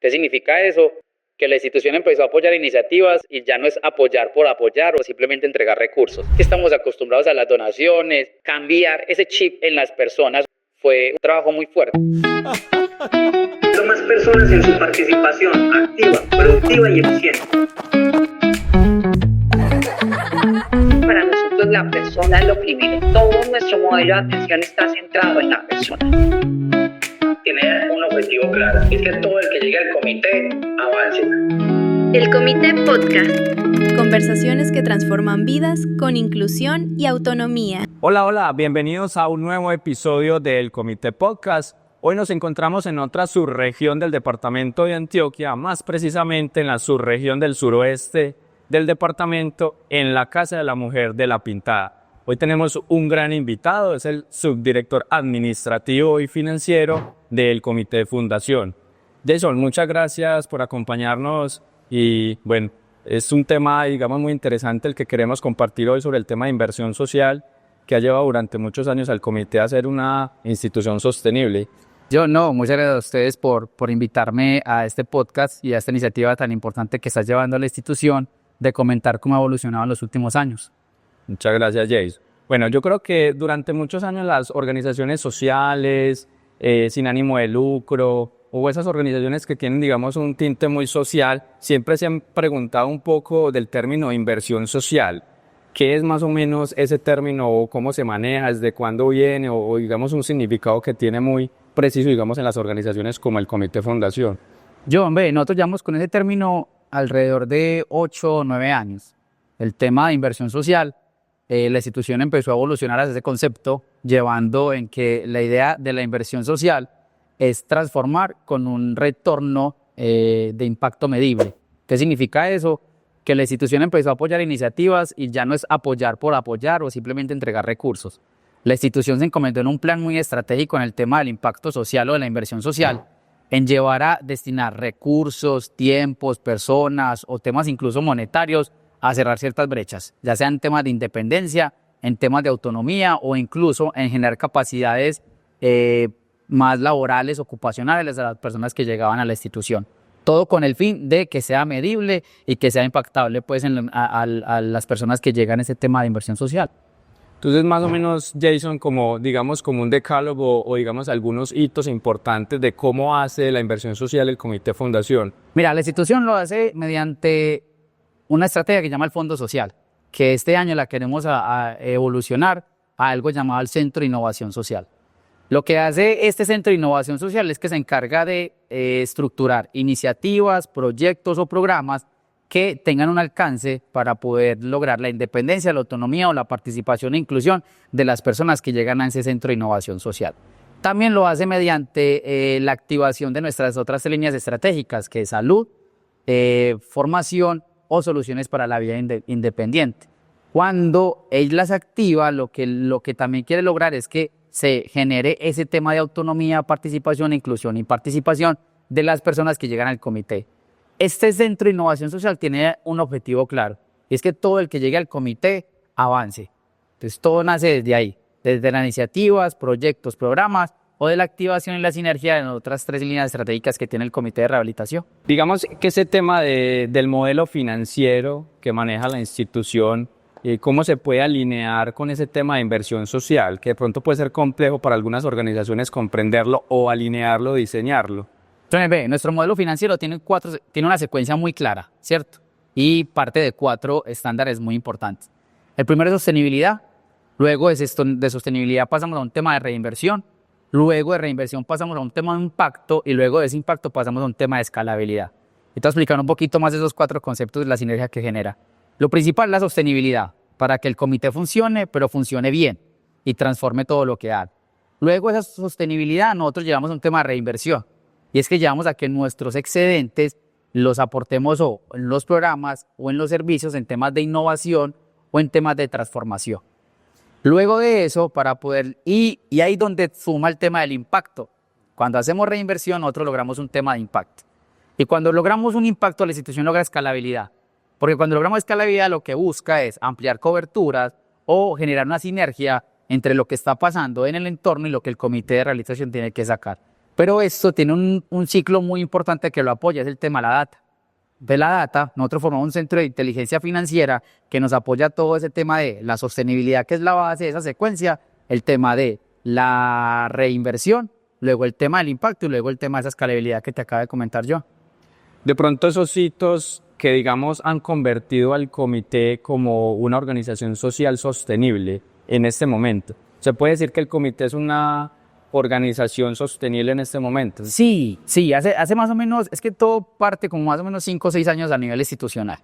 ¿Qué significa eso? Que la institución empezó a apoyar iniciativas y ya no es apoyar por apoyar o simplemente entregar recursos. Que estamos acostumbrados a las donaciones, cambiar ese chip en las personas fue un trabajo muy fuerte. Más personas en su participación activa, productiva y eficiente. Para nosotros la persona es lo primero. Todo nuestro modelo de atención está centrado en la persona. Tener un objetivo claro, es que todo el que llegue al comité avance. El Comité Podcast. Conversaciones que transforman vidas con inclusión y autonomía. Hola, bienvenidos a un nuevo episodio del Comité Podcast. Hoy nos encontramos en otra subregión del departamento de Antioquia, más precisamente en la subregión del suroeste del departamento, en la Casa de la Mujer de La Pintada. Hoy tenemos un gran invitado, es el subdirector administrativo y financiero del Comité de Fundación. Jason, muchas gracias por acompañarnos y bueno, es un tema, digamos, muy interesante el que queremos compartir hoy sobre el tema de inversión social que ha llevado durante muchos años al comité a ser una institución sostenible. Muchas gracias a ustedes por invitarme a este podcast y a esta iniciativa tan importante que está llevando a la institución de comentar cómo ha evolucionado en los últimos años. Muchas gracias, Jason. Bueno, yo creo que durante muchos años las organizaciones sociales, sin ánimo de lucro, o esas organizaciones que tienen, digamos, un tinte muy social, siempre se han preguntado un poco del término inversión social. ¿Qué es más o menos ese término o cómo se maneja, desde cuándo viene o digamos un significado que tiene muy preciso, digamos, en las organizaciones como el Comité Fundación? Nosotros llevamos con ese término alrededor de 8 o 9 años. El tema de inversión social, la institución empezó a evolucionar hacia ese concepto, llevando en que la idea de la inversión social es transformar con un retorno de impacto medible. ¿Qué significa eso? Que la institución empezó a apoyar iniciativas y ya no es apoyar por apoyar o simplemente entregar recursos. La institución se encomendó en un plan muy estratégico en el tema del impacto social o de la inversión social, en llevar a destinar recursos, tiempos, personas o temas incluso monetarios a cerrar ciertas brechas, ya sean temas de independencia, en temas de autonomía o incluso en generar capacidades más laborales, ocupacionales a las personas que llegaban a la institución. Todo con el fin de que sea medible y que sea impactable pues, a las personas que llegan a ese tema de inversión social. Entonces, más o menos, Jason, como un decálogo o digamos algunos hitos importantes de cómo hace la inversión social el Comité Fundación. Mira, la institución lo hace mediante una estrategia que se llama el Fondo Social, que este año la queremos a evolucionar a algo llamado el Centro de Innovación Social. Lo que hace este Centro de Innovación Social es que se encarga de estructurar iniciativas, proyectos o programas que tengan un alcance para poder lograr la independencia, la autonomía o la participación e inclusión de las personas que llegan a ese Centro de Innovación Social. También lo hace mediante la activación de nuestras otras líneas estratégicas, que es salud, formación o soluciones para la vida independiente. Cuando él las activa, lo que también quiere lograr es que se genere ese tema de autonomía, participación, inclusión y participación de las personas que llegan al comité. Este Centro de Innovación Social tiene un objetivo claro, y es que todo el que llegue al comité avance. Entonces todo nace desde ahí, desde las iniciativas, proyectos, programas, o de la activación y la sinergia de otras 3 líneas estratégicas que tiene el Comité de Rehabilitación. Digamos que ese tema del modelo financiero que maneja la institución, ¿cómo se puede alinear con ese tema de inversión social? Que de pronto puede ser complejo para algunas organizaciones comprenderlo o alinearlo, diseñarlo. Entonces, nuestro modelo financiero tiene una secuencia muy clara, ¿cierto? Y parte de 4 estándares muy importantes. El primero es sostenibilidad, luego de sostenibilidad pasamos a un tema de reinversión, luego de reinversión pasamos a un tema de impacto y luego de ese impacto pasamos a un tema de escalabilidad. Y te voy a explicar un poquito más de esos 4 conceptos de la sinergia que genera. Lo principal es la sostenibilidad, para que el comité funcione, pero funcione bien y transforme todo lo que haga. Luego de esa sostenibilidad nosotros llevamos a un tema de reinversión. Y es que llevamos a que nuestros excedentes los aportemos o en los programas o en los servicios en temas de innovación o en temas de transformación. Luego de eso, y ahí donde suma el tema del impacto. Cuando hacemos reinversión, nosotros logramos un tema de impacto. Y cuando logramos un impacto, la institución logra escalabilidad. Porque cuando logramos escalabilidad, lo que busca es ampliar coberturas o generar una sinergia entre lo que está pasando en el entorno y lo que el comité de rehabilitación tiene que sacar. Pero esto tiene un ciclo muy importante que lo apoya, es el tema de la data. De la data, nosotros formamos un centro de inteligencia financiera que nos apoya todo ese tema de la sostenibilidad, que es la base de esa secuencia, el tema de la reinversión, luego el tema del impacto y luego el tema de esa escalabilidad que te acabo de comentar yo. De pronto esos hitos que, digamos, han convertido al comité como una organización social sostenible en este momento. ¿Se puede decir que el comité es una organización sostenible en este momento? Sí, hace más o menos, es que todo parte como más o menos 5 o 6 años a nivel institucional.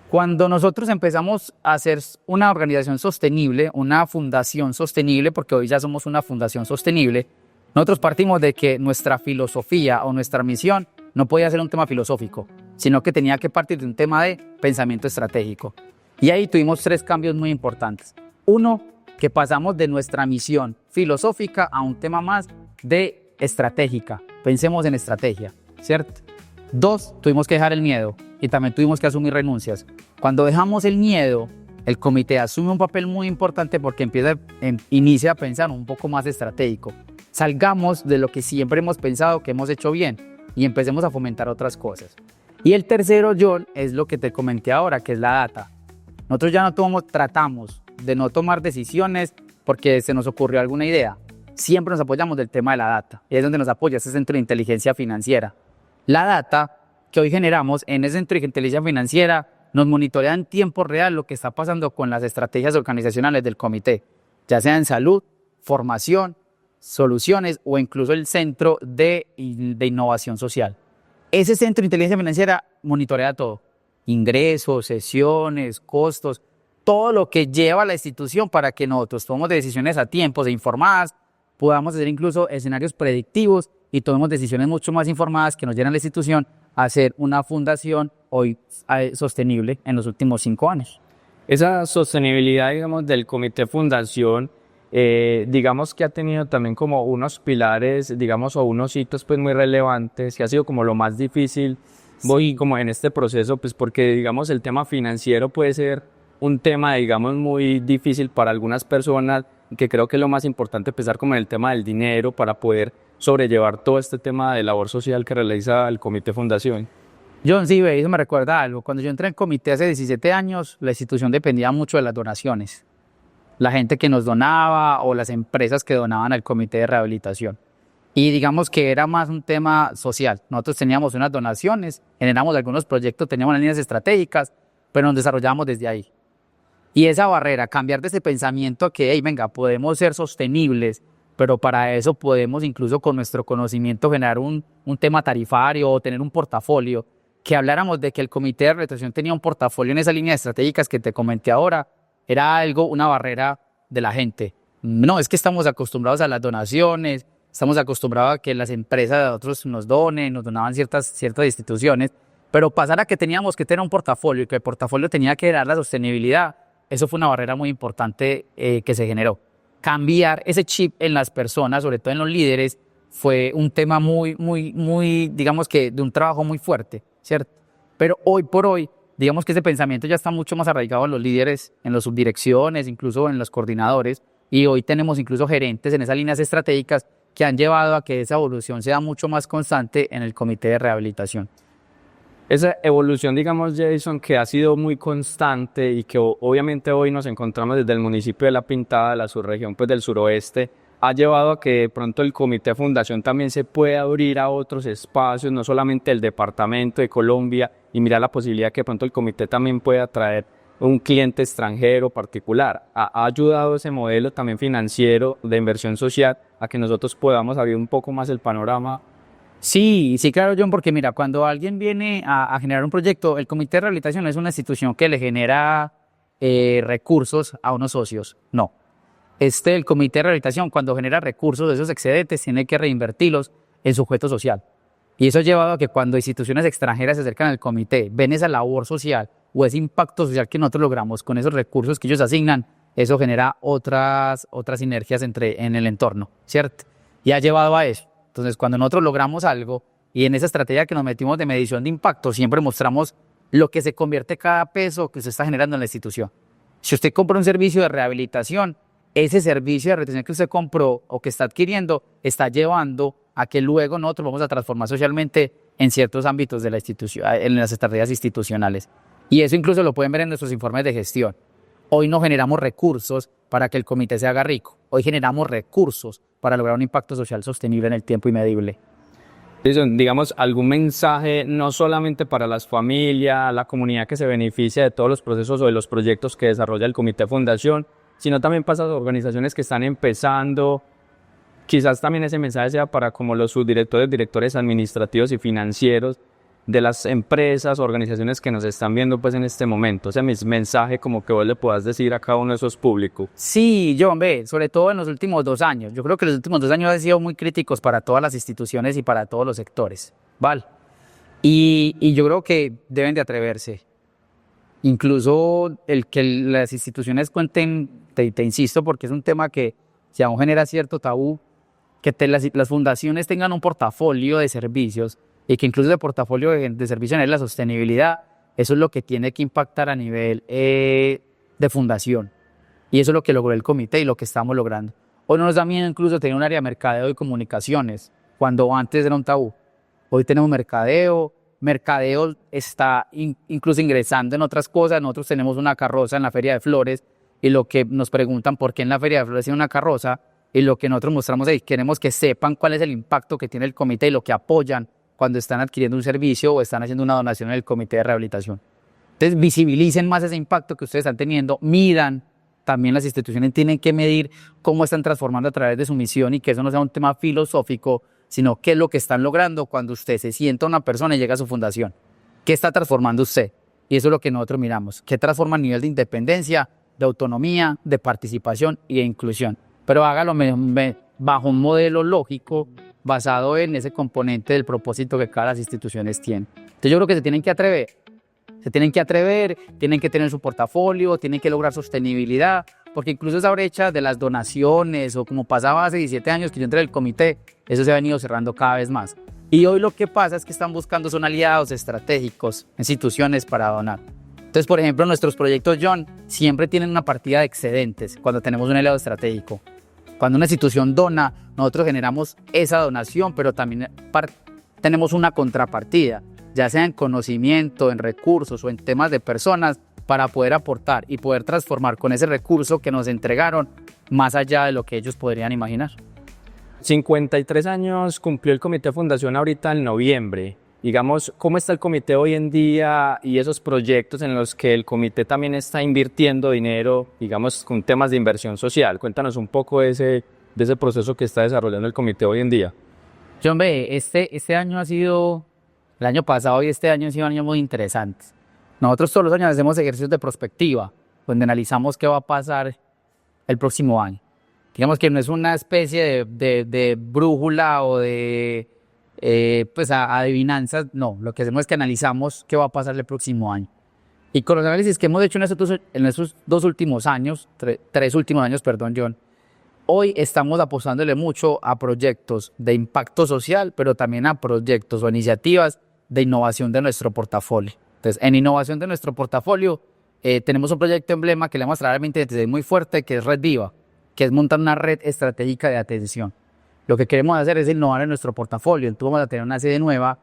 Cuando nosotros empezamos a hacer una organización sostenible, una fundación sostenible, porque hoy ya somos una fundación sostenible, nosotros partimos de que nuestra filosofía o nuestra misión no podía ser un tema filosófico, sino que tenía que partir de un tema de pensamiento estratégico. Y ahí tuvimos 3 cambios muy importantes. Uno, que pasamos de nuestra misión filosófica a un tema más de estratégica. Pensemos en estrategia, ¿cierto? 2, tuvimos que dejar el miedo y también tuvimos que asumir renuncias. Cuando dejamos el miedo, el comité asume un papel muy importante porque inicia a pensar un poco más estratégico. Salgamos de lo que siempre hemos pensado que hemos hecho bien y empecemos a fomentar otras cosas. Y el tercero, John, es lo que te comenté ahora, que es la data. Nosotros ya tratamos de no tomar decisiones porque se nos ocurrió alguna idea. Siempre nos apoyamos del tema de la data. Y es donde nos apoya ese centro de inteligencia financiera. La data que hoy generamos en ese centro de inteligencia financiera nos monitorea en tiempo real lo que está pasando con las estrategias organizacionales del comité, ya sea en salud, formación, soluciones o incluso el centro de innovación social. Ese centro de inteligencia financiera monitorea todo: ingresos, sesiones, costos, todo lo que lleva a la institución para que nosotros tomemos decisiones a tiempo e informadas, podamos hacer incluso escenarios predictivos y tomemos decisiones mucho más informadas que nos lleven a la institución a hacer una fundación hoy sostenible en los últimos 5 años. Esa sostenibilidad, digamos, del comité fundación, digamos que ha tenido también como unos pilares, digamos, o unos hitos pues muy relevantes, que ha sido como lo más difícil, voy como en este proceso, pues porque digamos el tema financiero puede ser un tema, digamos, muy difícil para algunas personas, que creo que es lo más importante empezar como en el tema del dinero para poder sobrellevar todo este tema de labor social que realiza el comité fundación. John, sí, eso me recuerda algo. Cuando yo entré en comité hace 17 años, la institución dependía mucho de las donaciones. La gente que nos donaba o las empresas que donaban al comité de rehabilitación. Y digamos que era más un tema social. Nosotros teníamos unas donaciones, generamos algunos proyectos, teníamos unas líneas estratégicas, pero nos desarrollábamos desde ahí. Y esa barrera, cambiar de ese pensamiento que, hey, venga, podemos ser sostenibles, pero para eso podemos incluso con nuestro conocimiento generar un tema tarifario o tener un portafolio, que habláramos de que el comité de rehabilitación tenía un portafolio en esas líneas estratégicas que te comenté ahora, era una barrera de la gente. No, es que estamos acostumbrados a las donaciones, estamos acostumbrados a que las empresas de otros nos donaban ciertas instituciones, pero pasar a que teníamos que tener un portafolio y que el portafolio tenía que dar la sostenibilidad, eso fue una barrera muy importante que se generó. Cambiar ese chip en las personas, sobre todo en los líderes, fue un tema muy, digamos que de un trabajo muy fuerte, ¿cierto? Pero hoy por hoy, digamos que ese pensamiento ya está mucho más arraigado en los líderes, en las subdirecciones, incluso en los coordinadores, y hoy tenemos incluso gerentes en esas líneas estratégicas que han llevado a que esa evolución sea mucho más constante en el comité de rehabilitación. Esa evolución, digamos, Jason, que ha sido muy constante y que obviamente hoy nos encontramos desde el municipio de La Pintada, la subregión pues, del suroeste, ha llevado a que de pronto el comité de fundación también se pueda abrir a otros espacios, no solamente el departamento de Colombia, y mirar la posibilidad que de pronto el comité también pueda traer un cliente extranjero particular. Ha ayudado ese modelo también financiero de inversión social a que nosotros podamos abrir un poco más el panorama. Sí, claro, John, porque mira, cuando alguien viene a generar un proyecto, el comité de rehabilitación es una institución que le genera recursos a unos socios. No. El comité de rehabilitación, cuando genera recursos de esos excedentes, tiene que reinvertirlos en su objeto social. Y eso ha llevado a que cuando instituciones extranjeras se acercan al comité, ven esa labor social o ese impacto social que nosotros logramos con esos recursos que ellos asignan, eso genera otras sinergias en el entorno, ¿cierto? Y ha llevado a eso. Entonces, cuando nosotros logramos algo y en esa estrategia que nos metimos de medición de impacto, siempre mostramos lo que se convierte cada peso que se está generando en la institución. Si usted compra un servicio de rehabilitación, ese servicio de rehabilitación que usted compró o que está adquiriendo está llevando a que luego nosotros vamos a transformar socialmente en ciertos ámbitos de la institución, en las estrategias institucionales. Y eso incluso lo pueden ver en nuestros informes de gestión. Hoy no generamos recursos para que el comité se haga rico. Hoy generamos recursos para lograr un impacto social sostenible en el tiempo y medible. Jason, digamos, algún mensaje no solamente para las familias, la comunidad que se beneficia de todos los procesos o de los proyectos que desarrolla el Comité Fundación, sino también para las organizaciones que están empezando. Quizás también ese mensaje sea para como los subdirectores, directores administrativos y financieros de las empresas, organizaciones que nos están viendo pues en este momento. O sea, mi mensaje como que vos le puedas decir a cada uno de esos públicos. Sí, John, sobre todo en los últimos 2 años. Yo creo que los últimos 2 años han sido muy críticos para todas las instituciones y para todos los sectores, ¿vale? Y yo creo que deben de atreverse. Incluso el que las instituciones cuenten, te insisto, porque es un tema que si aún genera cierto tabú, que las fundaciones tengan un portafolio de servicios y que incluso el portafolio de servicios en la sostenibilidad, eso es lo que tiene que impactar a nivel de fundación. Y eso es lo que logró el comité y lo que estamos logrando. Hoy no nos da miedo incluso tener un área de mercadeo y comunicaciones, cuando antes era un tabú. Hoy tenemos mercadeo está incluso ingresando en otras cosas. Nosotros tenemos una carroza en la Feria de Flores y lo que nos preguntan por qué en la Feria de Flores tiene una carroza, y lo que nosotros mostramos ahí, queremos que sepan cuál es el impacto que tiene el comité y lo que apoyan cuando están adquiriendo un servicio o están haciendo una donación en el comité de rehabilitación. Entonces visibilicen más ese impacto que ustedes están teniendo, midan, también las instituciones tienen que medir cómo están transformando a través de su misión y que eso no sea un tema filosófico, sino qué es lo que están logrando cuando usted se sienta una persona y llega a su fundación. ¿Qué está transformando usted? Y eso es lo que nosotros miramos. ¿Qué transforma a nivel de independencia, de autonomía, de participación y de inclusión? Pero hágalo bajo un modelo lógico basado en ese componente del propósito que cada las instituciones tienen. Entonces yo creo que se tienen que atrever, tienen que tener su portafolio, tienen que lograr sostenibilidad, porque incluso esa brecha de las donaciones o como pasaba hace 17 años que yo entré en el comité, eso se ha venido cerrando cada vez más. Y hoy lo que pasa es que están buscando son aliados estratégicos, instituciones para donar. Entonces, por ejemplo, nuestros proyectos, John, siempre tienen una partida de excedentes cuando tenemos un aliado estratégico. Cuando una institución dona, nosotros generamos esa donación, pero también tenemos una contrapartida, ya sea en conocimiento, en recursos o en temas de personas, para poder aportar y poder transformar con ese recurso que nos entregaron más allá de lo que ellos podrían imaginar. 53 años cumplió el Comité Fundación ahorita en noviembre. Digamos, ¿cómo está el comité hoy en día y esos proyectos en los que el comité también está invirtiendo dinero, digamos, con temas de inversión social? Cuéntanos un poco de ese proceso que está desarrollando el comité hoy en día. John, este año el año pasado y este año han sido años muy interesantes. Nosotros todos los años hacemos ejercicios de prospectiva, donde analizamos qué va a pasar el próximo año. Digamos que no es una especie de brújula o de adivinanzas, no, lo que hacemos es que analizamos qué va a pasar el próximo año. Y con los análisis que hemos hecho en estos 2 últimos años, 3 últimos años, perdón, John, hoy estamos apostándole mucho a proyectos de impacto social, pero también a proyectos o iniciativas de innovación de nuestro portafolio. Entonces, en innovación de nuestro portafolio, tenemos un proyecto emblema que le vamos a traer a 2026 muy fuerte, que es Red Viva, que es montar una red estratégica de atención. Lo que queremos hacer es innovar en nuestro portafolio. Entonces vamos a tener una sede nueva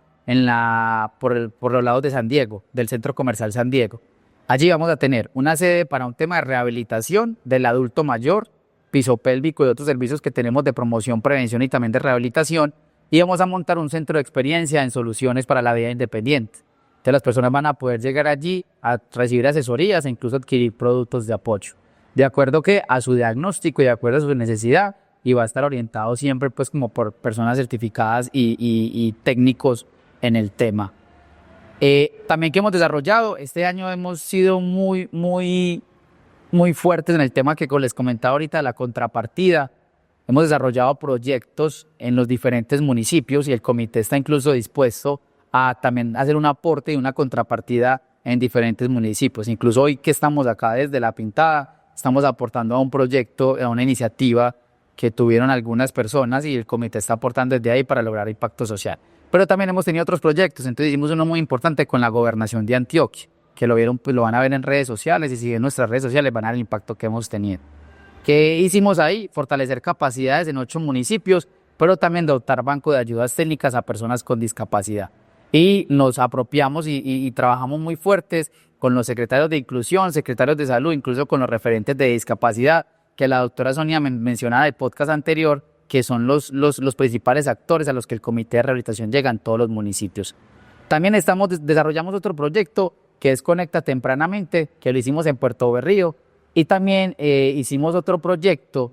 por los lados de San Diego, del Centro Comercial San Diego. Allí vamos a tener una sede para un tema de rehabilitación del adulto mayor, piso pélvico y otros servicios que tenemos de promoción, prevención y también de rehabilitación. Y vamos a montar un centro de experiencia en soluciones para la vida independiente. Entonces las personas van a poder llegar allí a recibir asesorías e incluso adquirir productos de apoyo, de acuerdo a su diagnóstico y de acuerdo a su necesidad, y va a estar orientado siempre pues como por personas certificadas y técnicos en el tema. También que hemos desarrollado, este año hemos sido muy fuertes en el tema que les comentaba ahorita, la contrapartida. Hemos desarrollado proyectos en los diferentes municipios y el comité está incluso dispuesto a también hacer un aporte y una contrapartida en diferentes municipios. Incluso hoy que estamos acá desde La Pintada, estamos aportando a un proyecto, a una iniciativa que tuvieron algunas personas y el comité está aportando desde ahí para lograr impacto social. Pero también hemos tenido otros proyectos, entonces hicimos uno muy importante con la Gobernación de Antioquia, que lo vieron, pues lo van a ver en redes sociales y si ven nuestras redes sociales van a ver el impacto que hemos tenido. ¿Qué hicimos ahí? Fortalecer capacidades en 8 municipios pero también dotar banco de ayudas técnicas a personas con discapacidad. Y nos apropiamos y trabajamos muy fuertes con los secretarios de inclusión, secretarios de salud, incluso con los referentes de discapacidad, que la doctora Sonia mencionaba del podcast anterior, que son los principales actores a los que el Comité de Rehabilitación llega en todos los municipios. También desarrollamos otro proyecto que es Conecta Tempranamente, que lo hicimos en Puerto Berrío, y también hicimos otro proyecto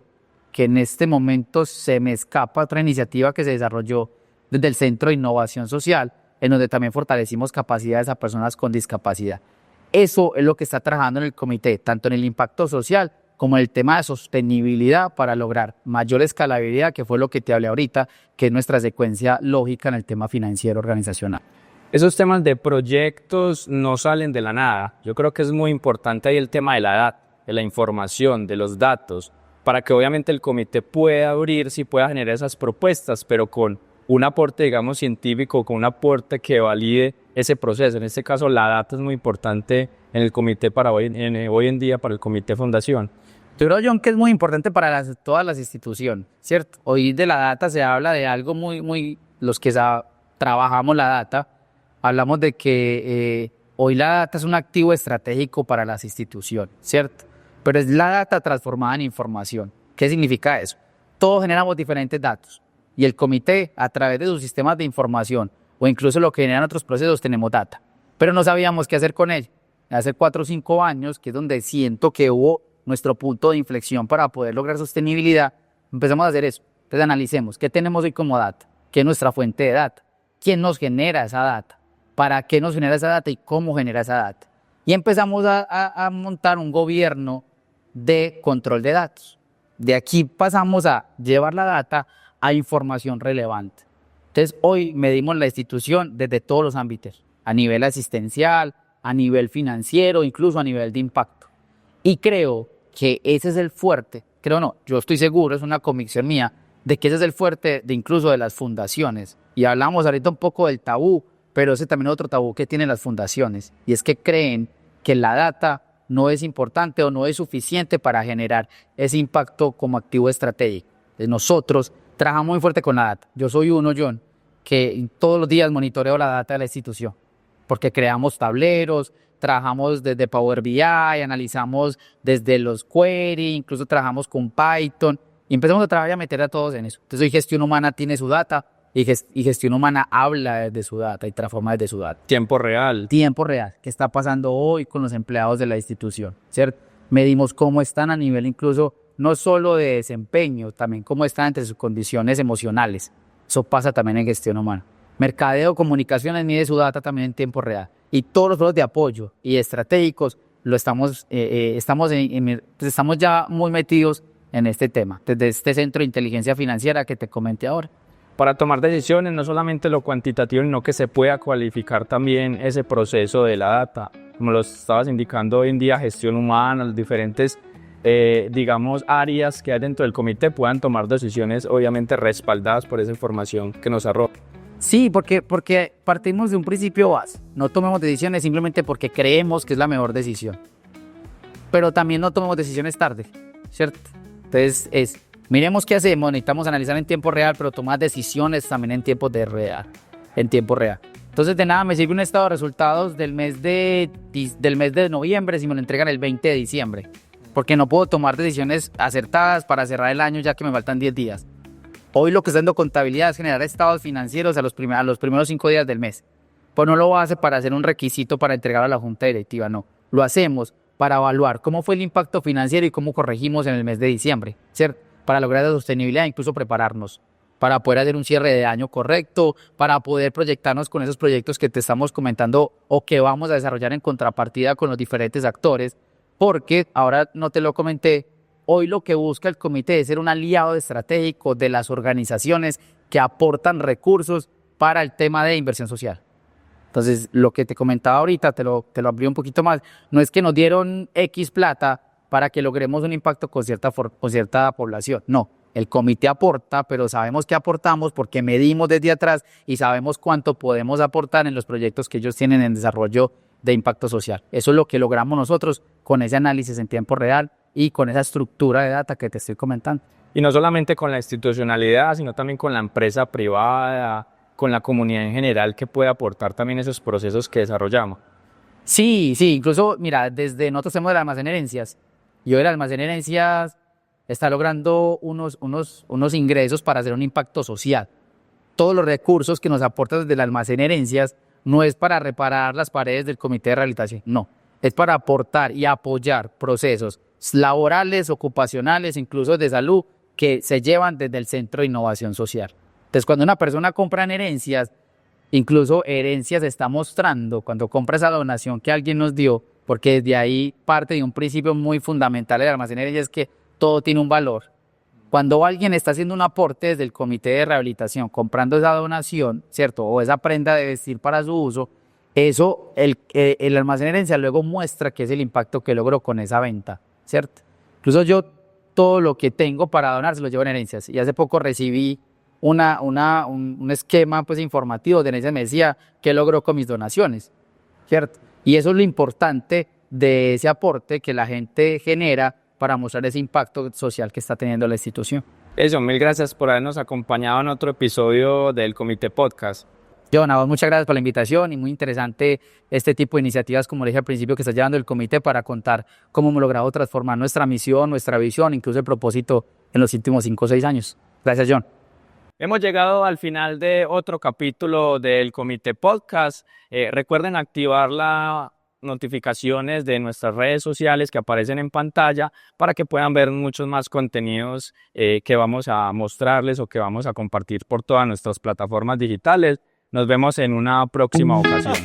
que en este momento se me escapa, otra iniciativa que se desarrolló desde el Centro de Innovación Social, en donde también fortalecimos capacidades a personas con discapacidad. Eso es lo que está trabajando en el comité, tanto en el impacto social como en el tema de sostenibilidad para lograr mayor escalabilidad, que fue lo que te hablé ahorita, que es nuestra secuencia lógica en el tema financiero organizacional. Esos temas de proyectos no salen de la nada. Yo creo que es muy importante ahí el tema de la edad, de la información, de los datos, para que obviamente el comité pueda abrirse y pueda generar esas propuestas, pero con un aporte, digamos, científico, con un aporte que valide ese proceso. En este caso, la data es muy importante en el comité para hoy en día, para el comité fundación. Yo creo, John, que es muy importante para todas las instituciones, ¿cierto? Hoy de la data se habla de algo los que trabajamos la data, hablamos de que hoy la data es un activo estratégico para las instituciones, ¿cierto? Pero es la data transformada en información. ¿Qué significa eso? Todos generamos diferentes datos y el comité, a través de sus sistemas de información o incluso lo que generan otros procesos, tenemos data. Pero no sabíamos qué hacer con él. Hace 4 o 5 años, que es donde siento que hubo nuestro punto de inflexión para poder lograr sostenibilidad, empezamos a hacer eso. Entonces analicemos qué tenemos hoy como data, qué es nuestra fuente de data, quién nos genera esa data, para qué nos genera esa data y cómo genera esa data. Y empezamos a montar un gobierno de control de datos. De aquí pasamos a llevar la data a información relevante. Entonces hoy medimos la institución desde todos los ámbitos, a nivel asistencial, a nivel financiero, incluso a nivel de impacto. Y creo que ese es el fuerte, yo estoy seguro, es una convicción mía, de que ese es el fuerte de incluso de las fundaciones. Y hablamos ahorita un poco del tabú, pero ese también es otro tabú que tienen las fundaciones, y es que creen que la data no es importante o no es suficiente para generar ese impacto como activo estratégico. Entonces nosotros trabajamos muy fuerte con la data. Yo soy uno, John, que todos los días monitoreo la data de la institución, porque creamos tableros, trabajamos desde Power BI, analizamos desde los query, incluso trabajamos con Python y empezamos a trabajar y a meter a todos en eso. Entonces hoy Gestión Humana tiene su data y Gestión Humana habla desde su data y transforma desde su data. Tiempo real. Tiempo real. ¿Qué está pasando hoy con los empleados de la institución? ¿Cierto? Medimos cómo están a nivel incluso no solo de desempeño, también cómo están entre sus condiciones emocionales. Eso pasa también en Gestión Humana. Mercadeo, comunicaciones, mide su data también en tiempo real. Y todos los procesos de apoyo y estratégicos estamos ya muy metidos en este tema, desde este centro de inteligencia financiera que te comenté ahora. Para tomar decisiones, no solamente lo cuantitativo, sino que se pueda cualificar también ese proceso de la data. Como lo estabas indicando hoy en día, Gestión Humana, los diferentes, áreas que hay dentro del comité puedan tomar decisiones obviamente respaldadas por esa información que nos arroja. Sí, porque partimos de un principio base. No tomemos decisiones simplemente porque creemos que es la mejor decisión. Pero también no tomemos decisiones tarde, ¿cierto? Entonces miremos qué hacemos, necesitamos analizar en tiempo real, pero tomar decisiones también en tiempo real. Entonces de nada me sirve un estado de resultados del mes de noviembre si me lo entregan el 20 de diciembre. Porque no puedo tomar decisiones acertadas para cerrar el año ya que me faltan 10 días. Hoy lo que está haciendo contabilidad es generar estados financieros a los primeros 5 días del mes. Pues no lo hace para hacer un requisito para entregar a la junta directiva, no. Lo hacemos para evaluar cómo fue el impacto financiero y cómo corregimos en el mes de diciembre, ¿cierto? Para lograr la sostenibilidad, incluso prepararnos, para poder hacer un cierre de año correcto, para poder proyectarnos con esos proyectos que te estamos comentando o que vamos a desarrollar en contrapartida con los diferentes actores, porque ahora no te lo comenté. Hoy lo que busca el comité es ser un aliado estratégico de las organizaciones que aportan recursos para el tema de inversión social. Entonces, lo que te comentaba ahorita, te lo amplío un poquito más, no es que nos dieron X plata para que logremos un impacto con cierta población, no. El comité aporta, pero sabemos que aportamos porque medimos desde atrás y sabemos cuánto podemos aportar en los proyectos que ellos tienen en desarrollo de impacto social. Eso es lo que logramos nosotros con ese análisis en tiempo real y con esa estructura de data que te estoy comentando. Y no solamente con la institucionalidad, sino también con la empresa privada, con la comunidad en general que puede aportar también esos procesos que desarrollamos. Sí, incluso, mira, desde nosotros tenemos el almacén herencias y hoy el almacén herencias está logrando unos ingresos para hacer un impacto social. Todos los recursos que nos aporta desde el almacén herencias no es para reparar las paredes del comité de rehabilitación, no, es para aportar y apoyar procesos laborales, ocupacionales, incluso de salud, que se llevan desde el Centro de Innovación Social. Entonces, cuando una persona compra en herencias, incluso herencias está mostrando, cuando compra esa donación que alguien nos dio, porque desde ahí parte de un principio muy fundamental del almacén herencias, es que todo tiene un valor. Cuando alguien está haciendo un aporte desde el comité de rehabilitación, comprando esa donación, ¿cierto? O esa prenda de vestir para su uso, eso, el almacén herencia luego muestra que es el impacto que logró con esa venta, ¿cierto? Incluso yo todo lo que tengo para donar se lo llevo en herencias. Y hace poco recibí un esquema pues, informativo de herencias, me decía qué logró con mis donaciones, ¿cierto? Y eso es lo importante de ese aporte que la gente genera para mostrar ese impacto social que está teniendo la institución. Eso, mil gracias por habernos acompañado en otro episodio del Comité Podcast. John, a vos muchas gracias por la invitación y muy interesante este tipo de iniciativas, como le dije al principio, que está llevando el comité para contar cómo hemos logrado transformar nuestra misión, nuestra visión, incluso el propósito en los últimos 5 o 6 años. Gracias, John. Hemos llegado al final de otro capítulo del Comité Podcast. Recuerden activar las notificaciones de nuestras redes sociales que aparecen en pantalla para que puedan ver muchos más contenidos que vamos a mostrarles o que vamos a compartir por todas nuestras plataformas digitales. Nos vemos en una próxima ocasión.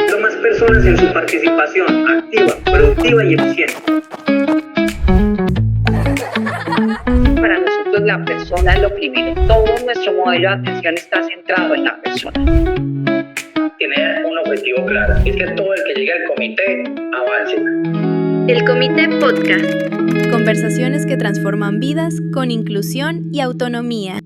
Son más personas en su participación activa, productiva y eficiente. Para nosotros la persona es lo primero. Todo nuestro modelo de atención está centrado en la persona. Tener un objetivo claro, es que todo el que llegue al comité avance. El Comité Podcast. Conversaciones que transforman vidas con inclusión y autonomía.